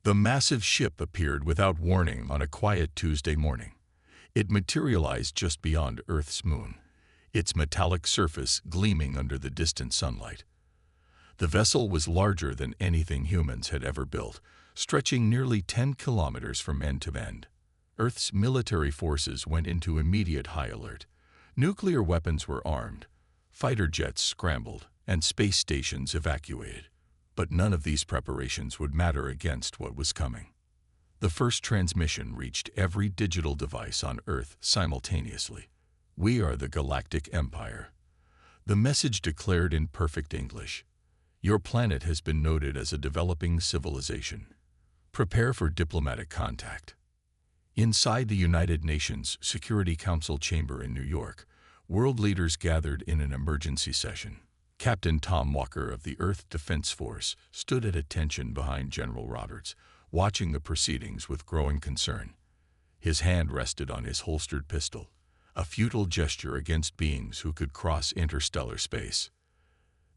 The massive ship appeared without warning on a quiet Tuesday morning. It materialized just beyond Earth's moon, its metallic surface gleaming under the distant sunlight. The vessel was larger than anything humans had ever built, stretching nearly 10 kilometers from end to end. Earth's military forces went into immediate high alert. Nuclear weapons were armed, fighter jets scrambled, and space stations evacuated. But none of these preparations would matter against what was coming. The first transmission reached every digital device on Earth simultaneously. "We are the Galactic Empire." The message declared in perfect English, "Your planet has been noted as a developing civilization. Prepare for diplomatic contact." Inside the United Nations Security Council chamber in New York, world leaders gathered in an emergency session. Captain Tom Walker of the Earth Defense Force stood at attention behind General Roberts, watching the proceedings with growing concern. His hand rested on his holstered pistol, a futile gesture against beings who could cross interstellar space.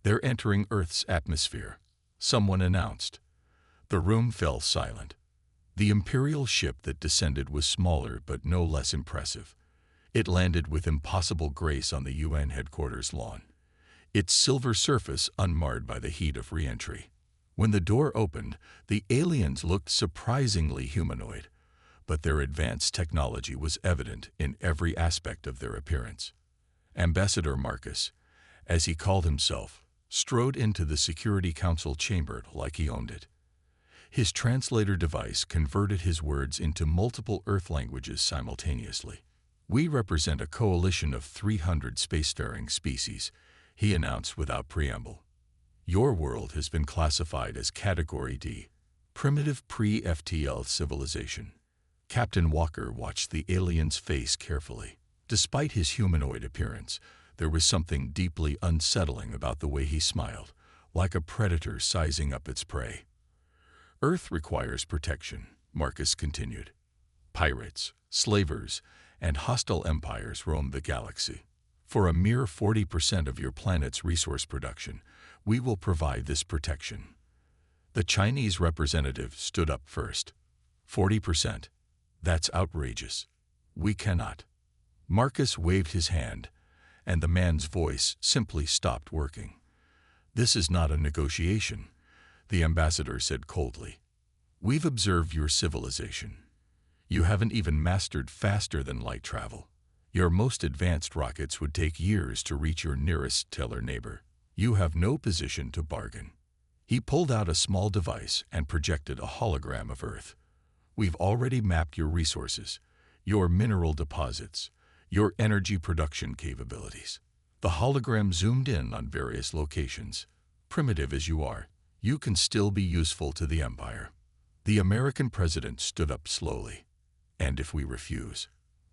"They're entering Earth's atmosphere," someone announced. The room fell silent. The Imperial ship that descended was smaller but no less impressive. It landed with impossible grace on the UN headquarters lawn, its silver surface unmarred by the heat of re-entry. When the door opened, the aliens looked surprisingly humanoid, but their advanced technology was evident in every aspect of their appearance. Ambassador Marcus, as he called himself, strode into the Security Council chamber like he owned it. His translator device converted his words into multiple Earth languages simultaneously. "We represent a coalition of 300 spacefaring species," he announced without preamble. "Your world has been classified as Category D, primitive pre-FTL civilization." Captain Walker watched the alien's face carefully. Despite his humanoid appearance, there was something deeply unsettling about the way he smiled, like a predator sizing up its prey. "Earth requires protection," Marcus continued. "Pirates, slavers, and hostile empires roam the galaxy. For a mere 40% of your planet's resource production, we will provide this protection." The Chinese representative stood up first. 40%? That's outrageous. We cannot." Marcus waved his hand, and the man's voice simply stopped working. "This is not a negotiation," the ambassador said coldly. "We've observed your civilization. You haven't even mastered faster-than-light travel. Your most advanced rockets would take years to reach your nearest stellar neighbor. You have no position to bargain." He pulled out a small device and projected a hologram of Earth. "We've already mapped your resources, your mineral deposits, your energy production capabilities." The hologram zoomed in on various locations. "Primitive as you are, you can still be useful to the Empire." The American president stood up slowly. "And if we refuse?"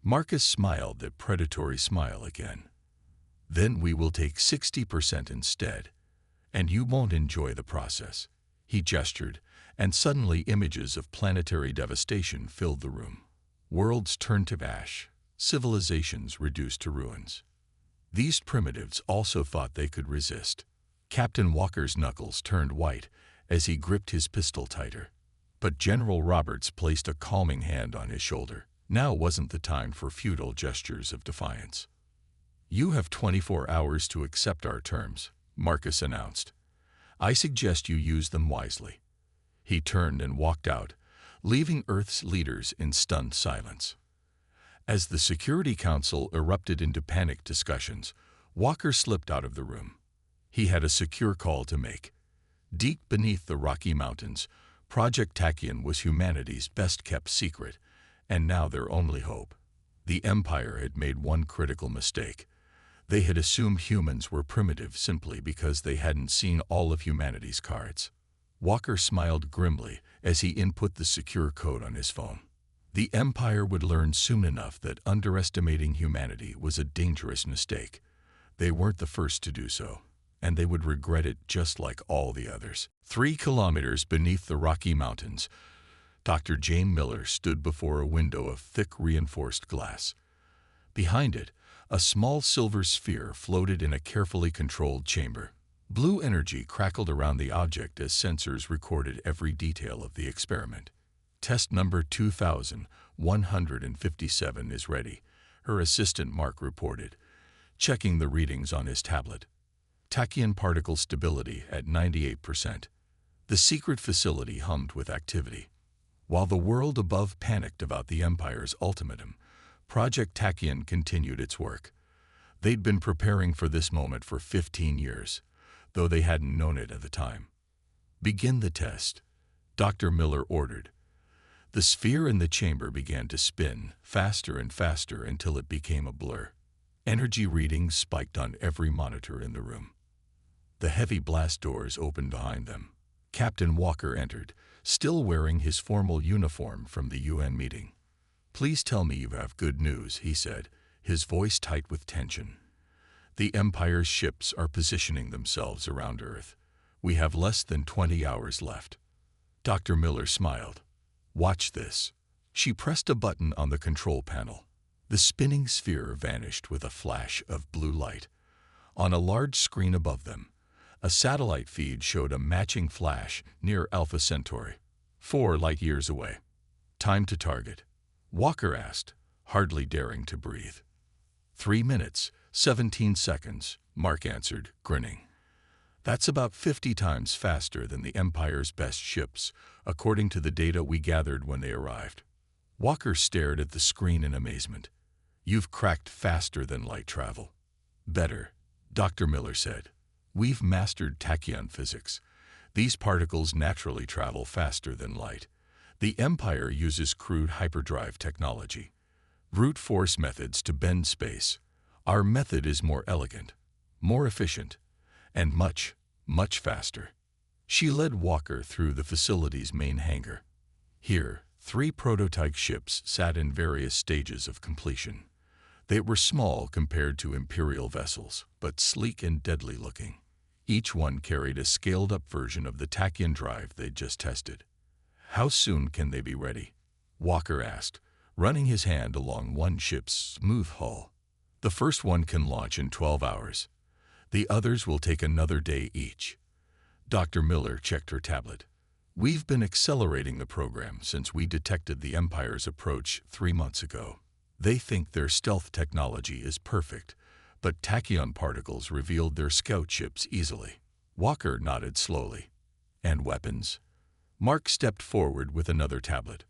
Marcus smiled that predatory smile again. "Then we will take 60% instead, and you won't enjoy the process." He gestured, and suddenly images of planetary devastation filled the room. Worlds turned to ash, civilizations reduced to ruins. These primitives also thought they could resist. Captain Walker's knuckles turned white as he gripped his pistol tighter. But General Roberts placed a calming hand on his shoulder. Now wasn't the time for futile gestures of defiance. "You have 24 hours to accept our terms," Marcus announced. "I suggest you use them wisely." He turned and walked out, leaving Earth's leaders in stunned silence. As the Security Council erupted into panicked discussions, Walker slipped out of the room. He had a secure call to make. Deep beneath the Rocky Mountains, Project Tachyon was humanity's best-kept secret, and now their only hope. The Empire had made one critical mistake. They had assumed humans were primitive simply because they hadn't seen all of humanity's cards. Walker smiled grimly as he input the secure code on his phone. The Empire would learn soon enough that underestimating humanity was a dangerous mistake. They weren't the first to do so, and they would regret it just like all the others. 3 kilometers beneath the Rocky Mountains, Dr. James Miller stood before a window of thick reinforced glass. Behind it, a small silver sphere floated in a carefully controlled chamber. Blue energy crackled around the object as sensors recorded every detail of the experiment. Test number 2157 is ready, her assistant Mark reported, checking the readings on his tablet. Tachyon particle stability at 98%. The secret facility hummed with activity. While the world above panicked about the Empire's ultimatum, Project Tachyon continued its work. They'd been preparing for this moment for 15 years, though they hadn't known it at the time. Begin the test, Dr. Miller ordered. The sphere in the chamber began to spin, faster and faster until it became a blur. Energy readings spiked on every monitor in the room. The heavy blast doors opened behind them. Captain Walker entered, still wearing his formal uniform from the UN meeting. "Please tell me you have good news," he said, his voice tight with tension. "The Empire's ships are positioning themselves around Earth. We have less than 20 hours left." Dr. Miller smiled. "Watch this." She pressed a button on the control panel. The spinning sphere vanished with a flash of blue light. On a large screen above them, a satellite feed showed a matching flash near Alpha Centauri, 4 light-years away. "Time to target?" Walker asked, hardly daring to breathe. 3 minutes, 17 seconds, Mark answered, grinning. "That's about 50 times faster than the Empire's best ships, according to the data we gathered when they arrived." Walker stared at the screen in amazement. "You've cracked faster than light travel." "Better," Dr. Miller said. "We've mastered tachyon physics. These particles naturally travel faster than light. The Empire uses crude hyperdrive technology, brute force methods to bend space. Our method is more elegant, more efficient, and much, much faster." She led Walker through the facility's main hangar. Here, 3 prototype ships sat in various stages of completion. They were small compared to Imperial vessels, but sleek and deadly looking. Each one carried a scaled-up version of the tachyon drive they'd just tested. "How soon can they be ready?" Walker asked, running his hand along one ship's smooth hull. "The first one can launch in 12 hours. The others will take another day each." Dr. Miller checked her tablet. "We've been accelerating the program since we detected the Empire's approach 3 months ago. They think their stealth technology is perfect, but tachyon particles revealed their scout ships easily." Walker nodded slowly. "And weapons?" Mark stepped forward with another tablet.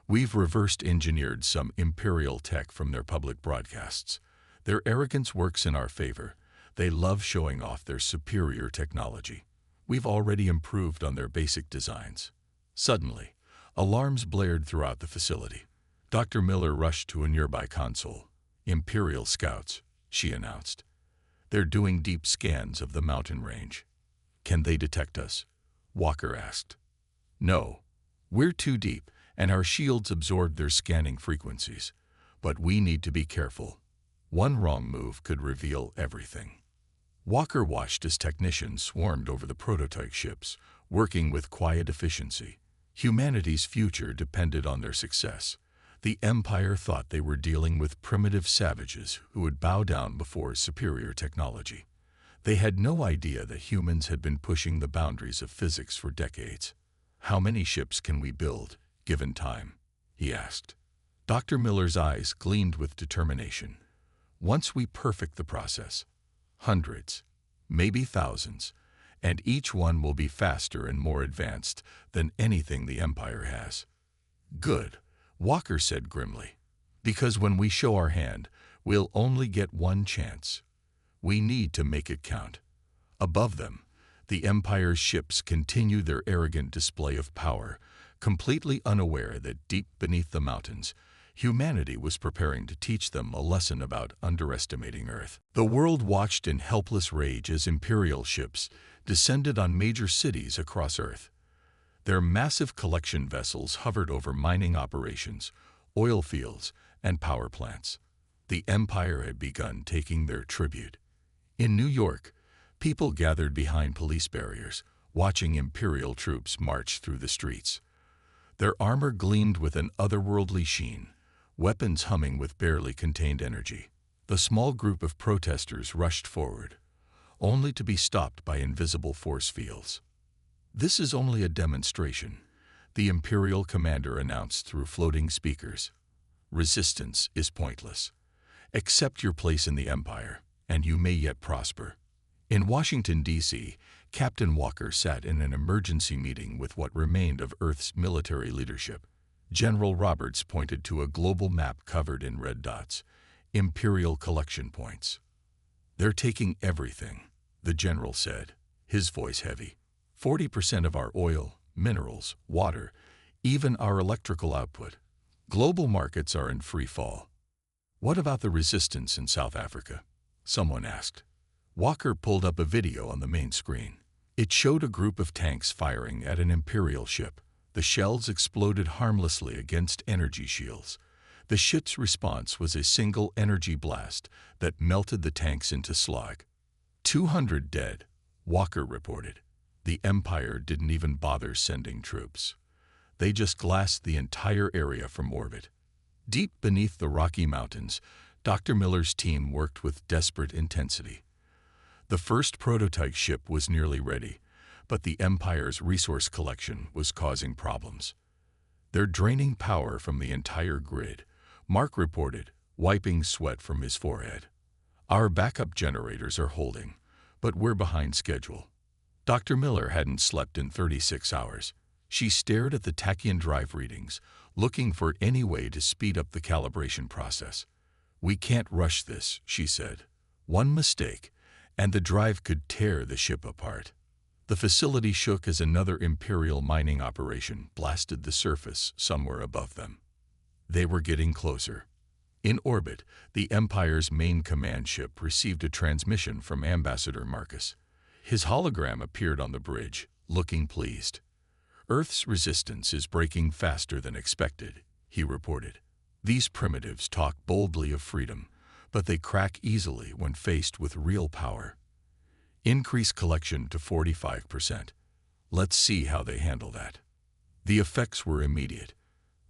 "We've reversed-engineered some Imperial tech from their public broadcasts. Their arrogance works in our favor. They love showing off their superior technology. We've already improved on their basic designs." Suddenly, alarms blared throughout the facility. Dr. Miller rushed to a nearby console. "Imperial scouts," she announced. "They're doing deep scans of the mountain range." "Can they detect us?" Walker asked. "No. We're too deep, and our shields absorb their scanning frequencies. But we need to be careful. One wrong move could reveal everything." Walker watched as technicians swarmed over the prototype ships, working with quiet efficiency. Humanity's future depended on their success. The Empire thought they were dealing with primitive savages who would bow down before superior technology. They had no idea that humans had been pushing the boundaries of physics for decades. "How many ships can we build, given time?" he asked. Dr. Miller's eyes gleamed with determination. "Once we perfect the process, hundreds, maybe thousands, and each one will be faster and more advanced than anything the Empire has." "Good," Walker said grimly, "because when we show our hand, we'll only get one chance. We need to make it count." Above them, the Empire's ships continued their arrogant display of power, completely unaware that deep beneath the mountains, humanity was preparing to teach them a lesson about underestimating Earth. The world watched in helpless rage as Imperial ships descended on major cities across Earth. Their massive collection vessels hovered over mining operations, oil fields, and power plants. The Empire had begun taking their tribute. In New York, people gathered behind police barriers, watching Imperial troops march through the streets. Their armor gleamed with an otherworldly sheen, weapons humming with barely contained energy. The small group of protesters rushed forward, only to be stopped by invisible force fields. "This is only a demonstration," the Imperial commander announced through floating speakers. "Resistance is pointless. Accept your place in the Empire, and you may yet prosper." In Washington, D.C., Captain Walker sat in an emergency meeting with what remained of Earth's military leadership. General Roberts pointed to a global map covered in red dots, Imperial collection points. "They're taking everything," the general said, his voice heavy. 40% of our oil, minerals, water, even our electrical output. Global markets are in free fall." "What about the resistance in South Africa?" someone asked. Walker pulled up a video on the main screen. It showed a group of tanks firing at an Imperial ship. The shells exploded harmlessly against energy shields. The ship's response was a single energy blast that melted the tanks into slag. 200 dead, Walker reported. The Empire didn't even bother sending troops. They just glassed the entire area from orbit. Deep beneath the Rocky Mountains, Dr. Miller's team worked with desperate intensity. The first prototype ship was nearly ready, but the Empire's resource collection was causing problems. "They're draining power from the entire grid," Mark reported, wiping sweat from his forehead. "Our backup generators are holding, but we're behind schedule." Dr. Miller hadn't slept in 36 hours. She stared at the Tachyon drive readings, looking for any way to speed up the calibration process. "We can't rush this," she said. "One mistake, and the drive could tear the ship apart." The facility shook as another Imperial mining operation blasted the surface somewhere above them. They were getting closer. In orbit, the Empire's main command ship received a transmission from Ambassador Marcus. His hologram appeared on the bridge, looking pleased. "Earth's resistance is breaking faster than expected," he reported. "These primitives talk boldly of freedom, but they crack easily when faced with real power. Increase collection to 45%. Let's see how they handle that." The effects were immediate.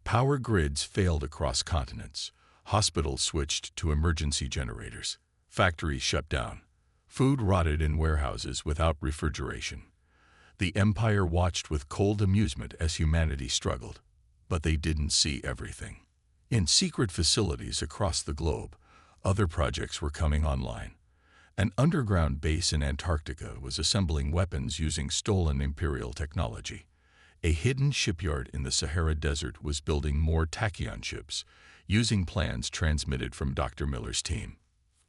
Power grids failed across continents. Hospitals switched to emergency generators. Factories shut down. Food rotted in warehouses without refrigeration. The Empire watched with cold amusement as humanity struggled, but they didn't see everything. In secret facilities across the globe, other projects were coming online. An underground base in Antarctica was assembling weapons using stolen Imperial technology. A hidden shipyard in the Sahara Desert was building more Tachyon ships, using plans transmitted from Dr. Miller's team.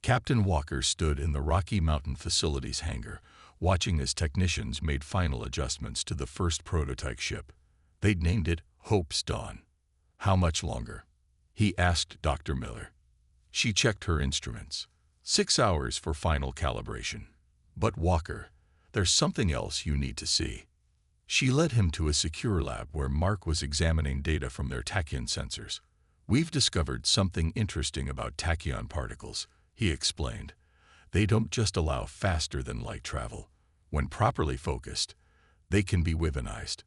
Captain Walker stood in the Rocky Mountain facility's hangar, watching as technicians made final adjustments to the first prototype ship. They'd named it Hope's Dawn. "How much longer?" he asked Dr. Miller. She checked her instruments. 6 hours for final calibration. "But Walker, there's something else you need to see." She led him to a secure lab where Mark was examining data from their Tachyon sensors. "We've discovered something interesting about Tachyon particles," he explained. "They don't just allow faster-than-light travel. When properly focused, they can be weaponized."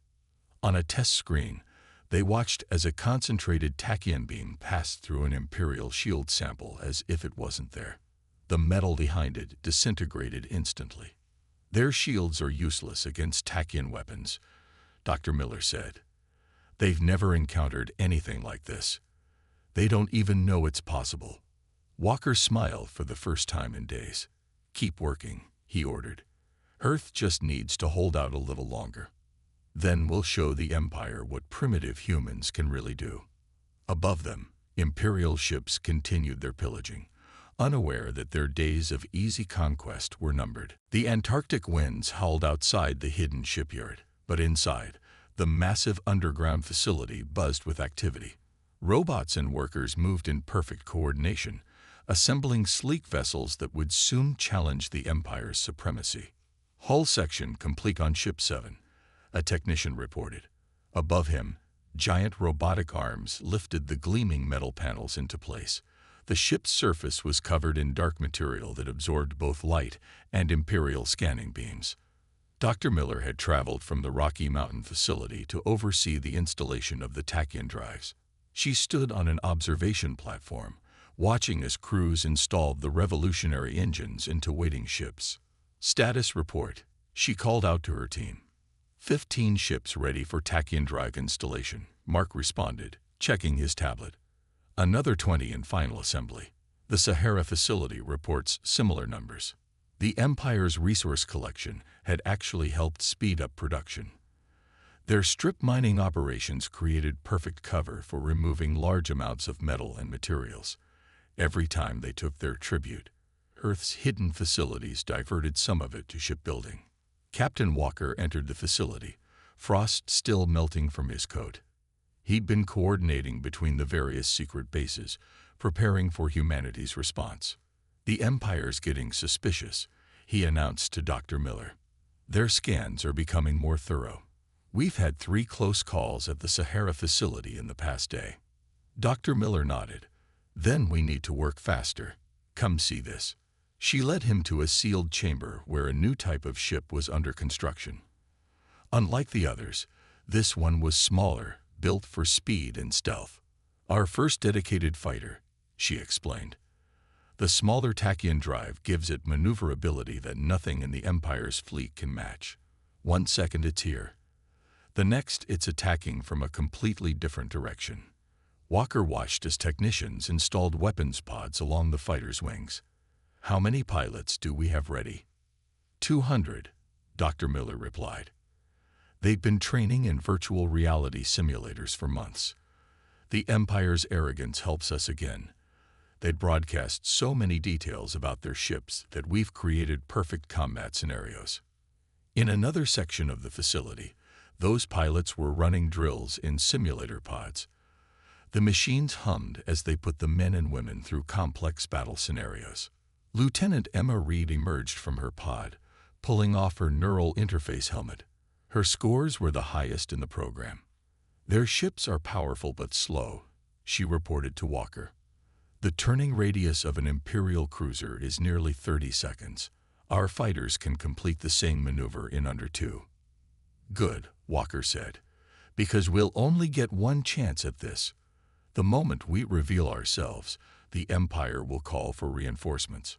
On a test screen, they watched as a concentrated Tachyon beam passed through an Imperial shield sample as if it wasn't there. The metal behind it disintegrated instantly. "Their shields are useless against Tachyon weapons," Dr. Miller said. "They've never encountered anything like this. They don't even know it's possible." Walker smiled for the first time in days. "Keep working," he ordered. "Earth just needs to hold out a little longer. Then we'll show the Empire what primitive humans can really do." Above them, Imperial ships continued their pillaging, unaware that their days of easy conquest were numbered. The Antarctic winds howled outside the hidden shipyard, but inside, the massive underground facility buzzed with activity. Robots and workers moved in perfect coordination, assembling sleek vessels that would soon challenge the Empire's supremacy. "Hull section complete on Ship 7, a technician reported. Above him, giant robotic arms lifted the gleaming metal panels into place. The ship's surface was covered in dark material that absorbed both light and Imperial scanning beams. Dr. Miller had traveled from the Rocky Mountain facility to oversee the installation of the Tachyon drives. She stood on an observation platform, watching as crews installed the revolutionary engines into waiting ships. Status report. She called out to her team. 15 ships ready for Tachyon drive installation, Mark responded, checking his tablet. Another 20 in final assembly. The Sahara facility reports similar numbers. The Empire's resource collection had actually helped speed up production. Their strip mining operations created perfect cover for removing large amounts of metal and materials. Every time they took their tribute, Earth's hidden facilities diverted some of it to shipbuilding. Captain Walker entered the facility, frost still melting from his coat. He'd been coordinating between the various secret bases, preparing for humanity's response. The Empire's getting suspicious, he announced to Dr. Miller. Their scans are becoming more thorough. We've had 3 close calls at the Sahara facility in the past day. Dr. Miller nodded. Then we need to work faster. Come see this. She led him to a sealed chamber where a new type of ship was under construction. Unlike the others, this one was smaller, built for speed and stealth. Our first dedicated fighter, she explained. The smaller Tachyon drive gives it maneuverability that nothing in the Empire's fleet can match. 1 second it's here. The next it's attacking from a completely different direction. Walker watched as technicians installed weapons pods along the fighter's wings. How many pilots do we have ready? 200, Dr. Miller replied. They've been training in virtual reality simulators for months. The Empire's arrogance helps us again. They'd broadcast so many details about their ships that we've created perfect combat scenarios. In another section of the facility, those pilots were running drills in simulator pods. The machines hummed as they put the men and women through complex battle scenarios. Lieutenant Emma Reed emerged from her pod, pulling off her neural interface helmet. Her scores were the highest in the program. Their ships are powerful but slow, she reported to Walker. The turning radius of an Imperial cruiser is nearly 30 seconds. Our fighters can complete the same maneuver in under 2. Good, Walker said, because we'll only get one chance at this. The moment we reveal ourselves, the Empire will call for reinforcements.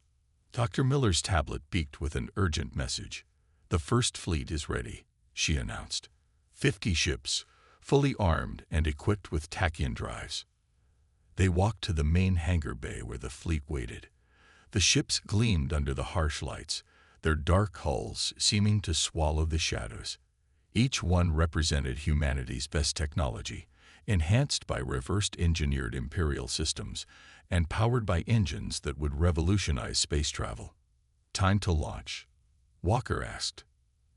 Dr. Miller's tablet beeped with an urgent message. The first fleet is ready, she announced. 50 ships, fully armed and equipped with Tachyon drives. They walked to the main hangar bay where the fleet waited. The ships gleamed under the harsh lights, their dark hulls seeming to swallow the shadows. Each one represented humanity's best technology, enhanced by reverse-engineered Imperial systems and powered by engines that would revolutionize space travel. Time to launch, Walker asked.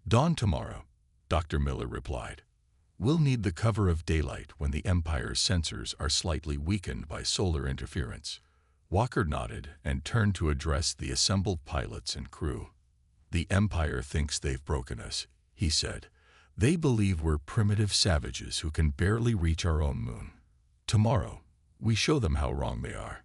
Dawn tomorrow, Dr. Miller replied. We'll need the cover of daylight when the Empire's sensors are slightly weakened by solar interference. Walker nodded and turned to address the assembled pilots and crew. The Empire thinks they've broken us, he said. They believe we're primitive savages who can barely reach our own moon. Tomorrow, we show them how wrong they are.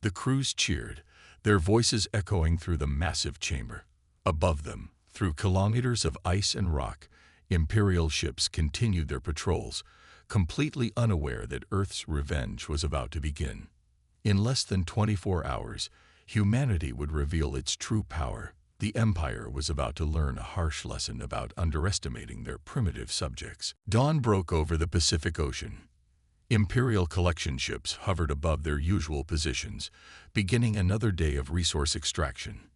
The crews cheered, their voices echoing through the massive chamber. Above them, through kilometers of ice and rock, Imperial ships continued their patrols, completely unaware that Earth's revenge was about to begin. In less than 24 hours, humanity would reveal its true power. The Empire was about to learn a harsh lesson about underestimating their primitive subjects. Dawn broke over the Pacific Ocean. Imperial collection ships hovered above their usual positions, beginning another day of resource extraction.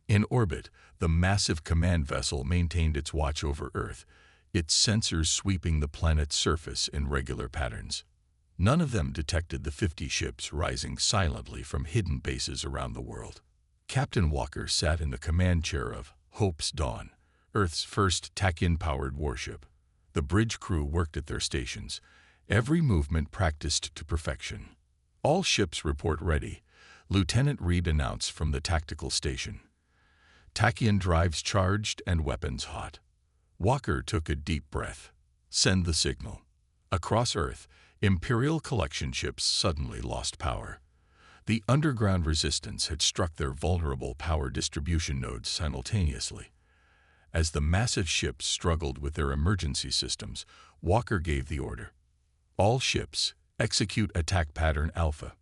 In orbit, the massive command vessel maintained its watch over Earth, its sensors sweeping the planet's surface in regular patterns. None of them detected the 50 ships rising silently from hidden bases around the world. Captain Walker sat in the command chair of Hope's Dawn, Earth's first Tachyon-powered warship. The bridge crew worked at their stations, every movement practiced to perfection. All ships report ready, Lieutenant Reed announced from the tactical station. Tachyon drives charged and weapons hot. Walker took a deep breath. Send the signal. Across Earth, Imperial collection ships suddenly lost power. The underground resistance had struck their vulnerable power distribution nodes simultaneously. As the massive ships struggled with their emergency systems, Walker gave the order. All ships, execute attack pattern Alpha.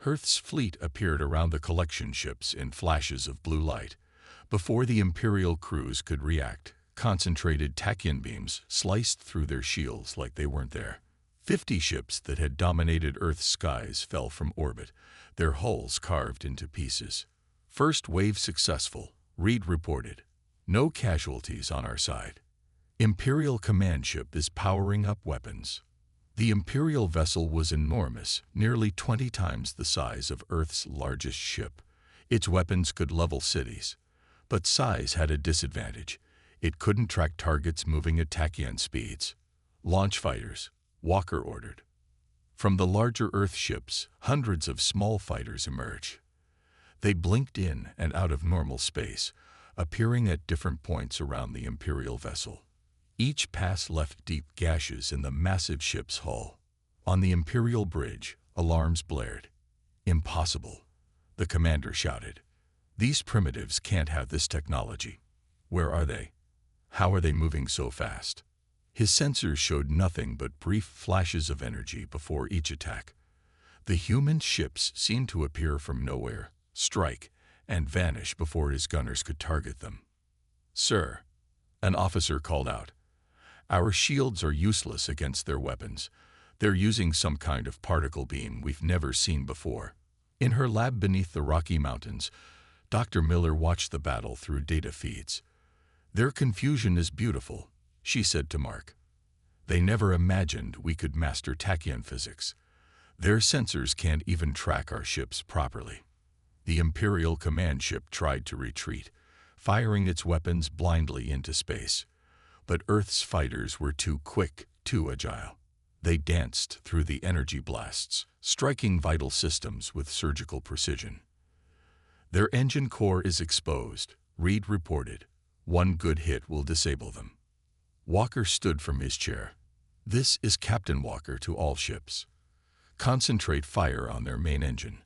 Earth's fleet appeared around the collection ships in flashes of blue light, Before the Imperial crews could react, concentrated Tachyon beams sliced through their shields like they weren't there. 50 ships that had dominated Earth's skies fell from orbit, their hulls carved into pieces. First wave successful, Reed reported. No casualties on our side. Imperial command ship is powering up weapons. The Imperial vessel was enormous, nearly 20 times the size of Earth's largest ship. Its weapons could level cities. But size had a disadvantage. It couldn't track targets moving at Tachyon speeds. Launch fighters, Walker ordered. From the larger Earth ships, hundreds of small fighters emerged. They blinked in and out of normal space, appearing at different points around the Imperial vessel. Each pass left deep gashes in the massive ship's hull. On the Imperial bridge, alarms blared. Impossible, the commander shouted. These primitives can't have this technology. Where are they? How are they moving so fast? His sensors showed nothing but brief flashes of energy before each attack. The human ships seemed to appear from nowhere, strike, and vanish before his gunners could target them. "Sir," an officer called out, "our shields are useless against their weapons. They're using some kind of particle beam we've never seen before." In her lab beneath the Rocky Mountains, Dr. Miller watched the battle through data feeds. "Their confusion is beautiful," she said to Mark. "They never imagined we could master Tachyon physics. Their sensors can't even track our ships properly." The Imperial command ship tried to retreat, firing its weapons blindly into space. But Earth's fighters were too quick, too agile. They danced through the energy blasts, striking vital systems with surgical precision. "Their engine core is exposed," Reed reported. "One good hit will disable them." Walker stood from his chair. "This is Captain Walker to all ships. Concentrate fire on their main engine.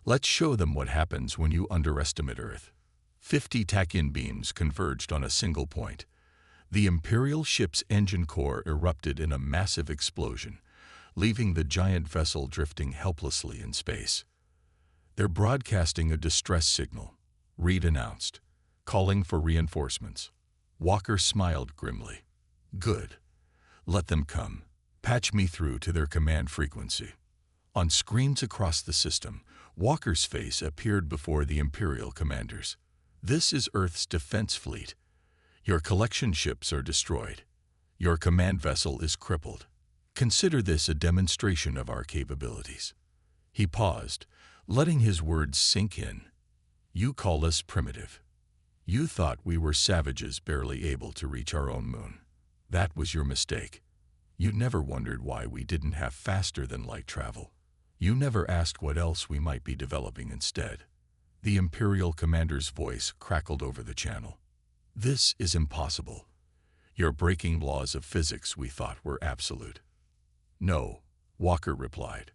Let's show them what happens when you underestimate Earth." 50 Tachyon beams converged on a single point. The Imperial ship's engine core erupted in a massive explosion, leaving the giant vessel drifting helplessly in space. "They're broadcasting a distress signal," Reed announced, "calling for reinforcements." Walker smiled grimly. "Good. Let them come. Patch me through to their command frequency." On screens across the system, Walker's face appeared before the Imperial commanders. "This is Earth's defense fleet. Your collection ships are destroyed. Your command vessel is crippled. Consider this a demonstration of our capabilities." He paused, letting his words sink in. "You call us primitive. You thought we were savages barely able to reach our own moon. That was your mistake. You never wondered why we didn't have faster-than-light travel. You never asked what else we might be developing instead." The Imperial commander's voice crackled over the channel. "This is impossible. You're breaking laws of physics we thought were absolute." "No," Walker replied.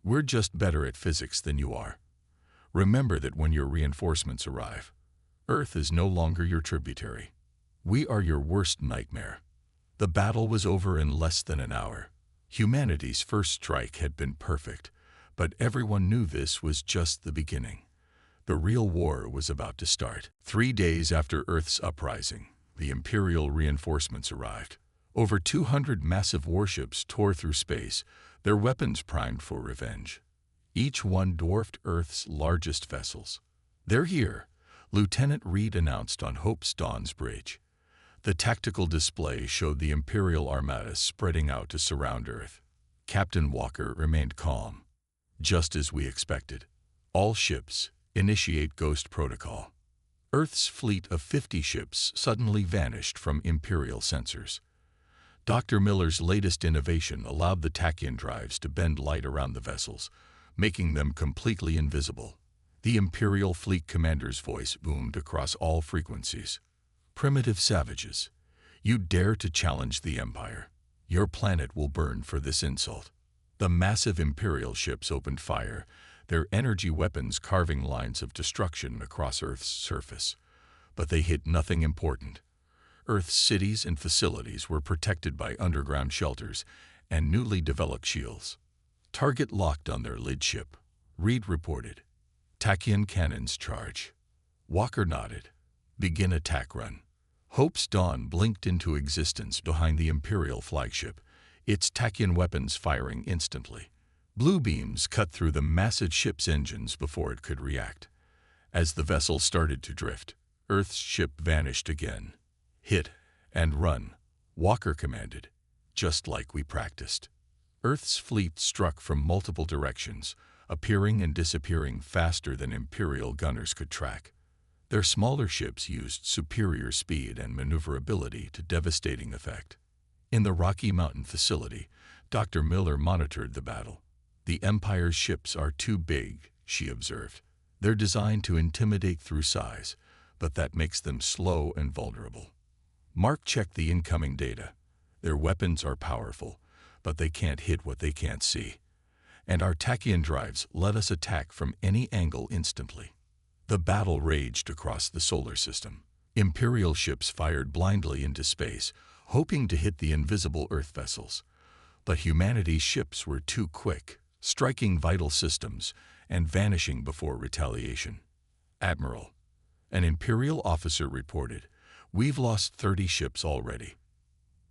"We're just better at physics than you are. Remember that when your reinforcements arrive, Earth is no longer your tributary. We are your worst nightmare." The battle was over in less than an hour. Humanity's first strike had been perfect, but everyone knew this was just the beginning. The real war was about to start. 3 days after Earth's uprising, the Imperial reinforcements arrived. Over 200 massive warships tore through space, their weapons primed for revenge. Each one dwarfed Earth's largest vessels. "They're here," Lieutenant Reed announced on Hope's Dawn's bridge. The tactical display showed the Imperial armada spreading out to surround Earth. Captain Walker remained calm. "Just as we expected. All ships, initiate Ghost Protocol." Earth's fleet of 50 ships suddenly vanished from Imperial sensors. Dr. Miller's latest innovation allowed the Tachyon drives to bend light around the vessels, making them completely invisible. The Imperial fleet commander's voice boomed across all frequencies. "Primitive savages, you dare to challenge the Empire. Your planet will burn for this insult." The massive Imperial ships opened fire, their energy weapons carving lines of destruction across Earth's surface. But they hit nothing important. Earth's cities and facilities were protected by underground shelters and newly developed shields. "Target locked on their lid ship," Reed reported. "Tachyon cannons charge." Walker nodded. Begin attack run. Hope's dawn blinked into existence behind the Imperial flagship, its Tachyon weapons firing instantly. Blue beams cut through the massive ship's engines before it could react. As the vessel started to drift, Earth's ship vanished again. Hit and run, Walker commanded, just like we practiced. Earth's fleet struck from multiple directions, appearing and disappearing faster than Imperial gunners could track. Their smaller ships used superior speed and maneuverability to devastating effect. In the Rocky Mountain facility, Dr. Miller monitored the battle. The Empire's ships are too big, she observed. They're designed to intimidate through size, but that makes them slow and vulnerable. Mark checked the incoming data. Their weapons are powerful, but they can't hit what they can't see. And our Tachyon drives let us attack from any angle instantly. The battle raged across the solar system. Imperial ships fired blindly into space, hoping to hit the invisible Earth vessels. But humanity's ships were too quick, striking vital systems and vanishing before retaliation. Admiral, an Imperial officer reported, "We've lost 30 ships already.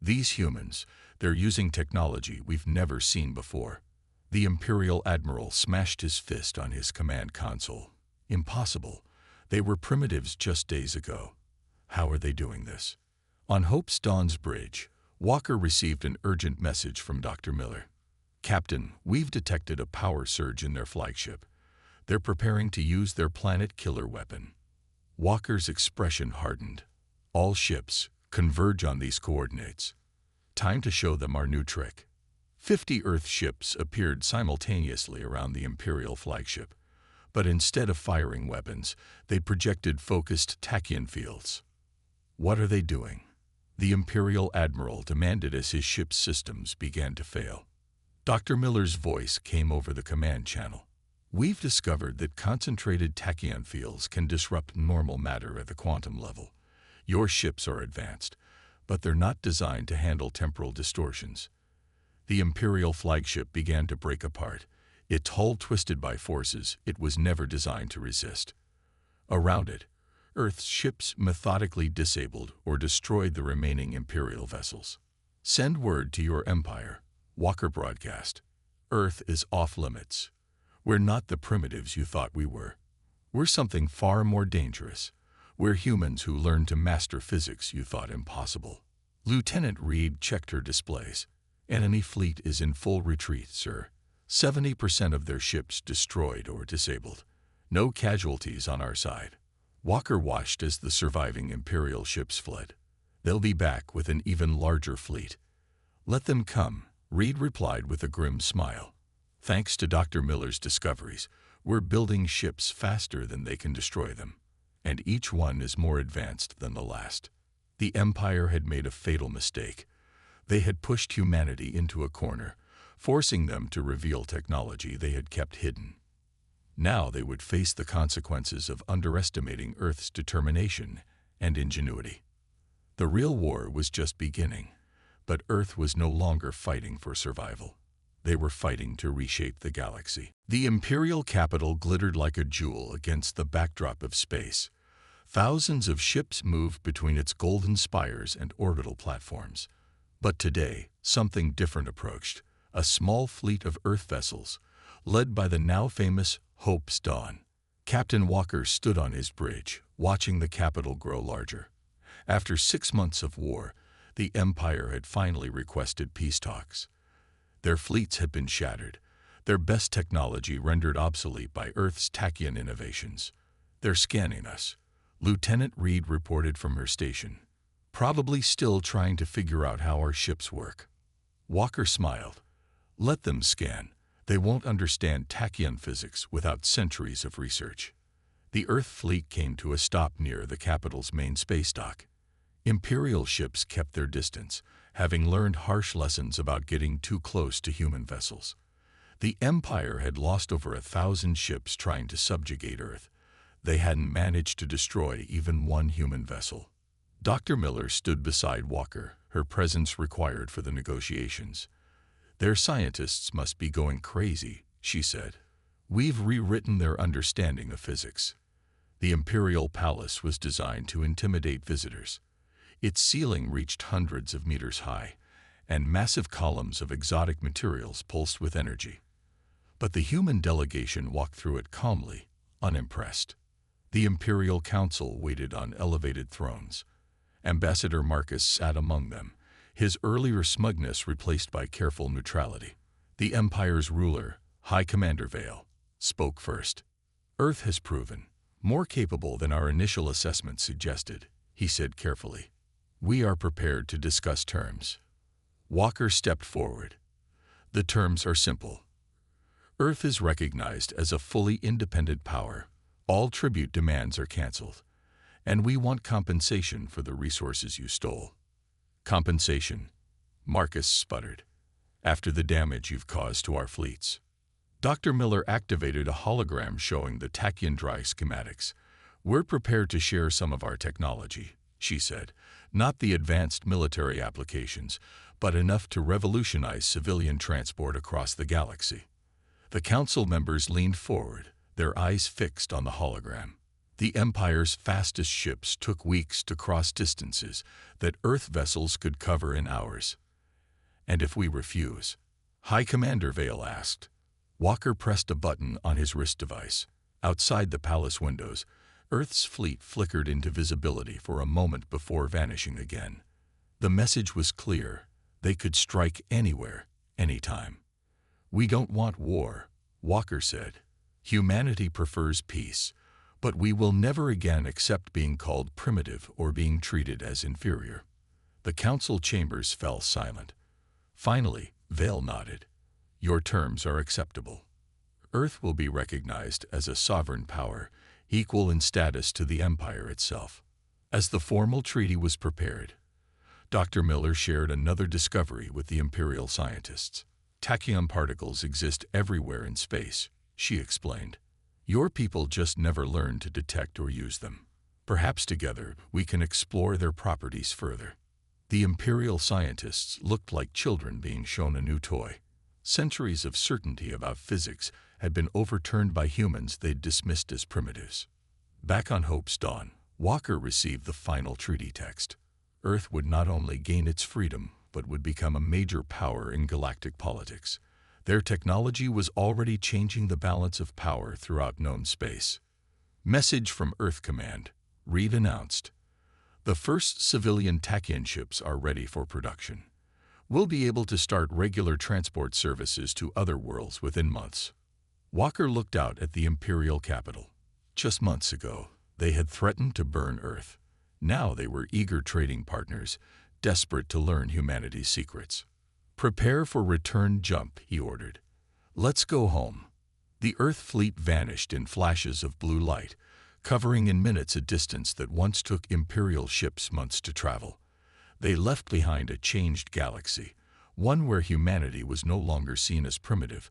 These humans, they're using technology we've never seen before." The Imperial Admiral smashed his fist on his command console. Impossible. They were primitives just days ago. How are they doing this? On Hope's Dawn's bridge, Walker received an urgent message from Dr. Miller. "Captain, we've detected a power surge in their flagship. They're preparing to use their planet killer weapon." Walker's expression hardened. "All ships, converge on these coordinates. Time to show them our new trick." 50 Earth ships appeared simultaneously around the Imperial flagship, but instead of firing weapons, they projected focused Tachyon fields. "What are they doing?" the Imperial Admiral demanded as his ship's systems began to fail. Dr. Miller's voice came over the command channel. "We've discovered that concentrated Tachyon fields can disrupt normal matter at the quantum level. Your ships are advanced, but they're not designed to handle temporal distortions." The Imperial flagship began to break apart, its hull twisted by forces it was never designed to resist. Around it, Earth's ships methodically disabled or destroyed the remaining Imperial vessels. "Send word to your Empire," Walker broadcast. "Earth is off limits. We're not the primitives you thought we were. We're something far more dangerous. We're humans who learned to master physics you thought impossible." Lieutenant Reed checked her displays. "Enemy fleet is in full retreat, sir. 70% of their ships destroyed or disabled. No casualties on our side." Walker watched as the surviving Imperial ships fled. "They'll be back with an even larger fleet." "Let them come," Reed replied with a grim smile. "Thanks to Dr. Miller's discoveries, we're building ships faster than they can destroy them, and each one is more advanced than the last." The Empire had made a fatal mistake. They had pushed humanity into a corner, forcing them to reveal technology they had kept hidden. Now they would face the consequences of underestimating Earth's determination and ingenuity. The real war was just beginning, but Earth was no longer fighting for survival. They were fighting to reshape the galaxy. The Imperial capital glittered like a jewel against the backdrop of space. Thousands of ships moved between its golden spires and orbital platforms. But today, something different approached. A small fleet of Earth vessels, led by the now famous Hope's Dawn. Captain Walker stood on his bridge, watching the capital grow larger. After 6 months of war, the Empire had finally requested peace talks. Their fleets had been shattered, their best technology rendered obsolete by Earth's Tachyon innovations. "They're scanning us," Lieutenant Reed reported from her station. "Probably still trying to figure out how our ships work." Walker smiled. "Let them scan. They won't understand Tachyon physics without centuries of research." The Earth fleet came to a stop near the capital's main space dock. Imperial ships kept their distance, having learned harsh lessons about getting too close to human vessels. The Empire had lost over 1,000 ships trying to subjugate Earth. They hadn't managed to destroy even one human vessel. Dr. Miller stood beside Walker, her presence required for the negotiations. "Their scientists must be going crazy," she said. "We've rewritten their understanding of physics. The imperial palace was designed to intimidate visitors. Its ceiling reached hundreds of meters high, and massive columns of exotic materials pulsed with energy. But the human delegation walked through it calmly, unimpressed. The Imperial Council waited on elevated thrones. Ambassador Marcus sat among them, his earlier smugness replaced by careful neutrality. The Empire's ruler, High Commander Vale, spoke first. "Earth has proven more capable than our initial assessment suggested," he said carefully. "We are prepared to discuss terms." Walker stepped forward. "The terms are simple. Earth is recognized as a fully independent power. All tribute demands are canceled. And we want compensation for the resources you stole." "Compensation?" Marcus sputtered. "After the damage you've caused to our fleets." Dr. Miller activated a hologram showing the Tachyon dry schematics. "We're prepared to share some of our technology," she said. "Not the advanced military applications, but enough to revolutionize civilian transport across the galaxy." The council members leaned forward, their eyes fixed on the hologram. The Empire's fastest ships took weeks to cross distances that Earth vessels could cover in hours. "And if we refuse?" High Commander Vale asked. Walker pressed a button on his wrist device. Outside the palace windows, Earth's fleet flickered into visibility for a moment before vanishing again. The message was clear. They could strike anywhere, anytime. "We don't want war," Walker said. "Humanity prefers peace, but we will never again accept being called primitive or being treated as inferior." The council chambers fell silent. Finally, Vale nodded. "Your terms are acceptable. Earth will be recognized as a sovereign power, equal in status to the Empire itself." As the formal treaty was prepared, Dr. Miller shared another discovery with the Imperial scientists. "Tachyon particles exist everywhere in space," she explained. "Your people just never learned to detect or use them. Perhaps together we can explore their properties further." The Imperial scientists looked like children being shown a new toy. Centuries of certainty about physics had been overturned by humans they'd dismissed as primitives. Back on Hope's Dawn, Walker received the final treaty text. Earth would not only gain its freedom, but would become a major power in galactic politics. Their technology was already changing the balance of power throughout known space. "Message from Earth Command," Reed announced. "The first civilian Tachyon ships are ready for production. We'll be able to start regular transport services to other worlds within months." Walker looked out at the Imperial capital. Just months ago, they had threatened to burn Earth. Now they were eager trading partners, desperate to learn humanity's secrets. "Prepare for return jump," he ordered. "Let's go home." The Earth fleet vanished in flashes of blue light, covering in minutes a distance that once took Imperial ships months to travel. They left behind a changed galaxy, one where humanity was no longer seen as primitive,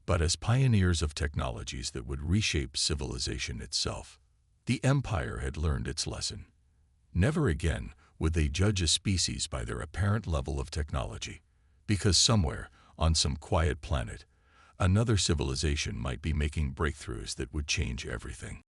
but as pioneers of technologies that would reshape civilization itself. The Empire had learned its lesson. Never again would they judge a species by their apparent level of technology, because somewhere, on some quiet planet, another civilization might be making breakthroughs that would change everything.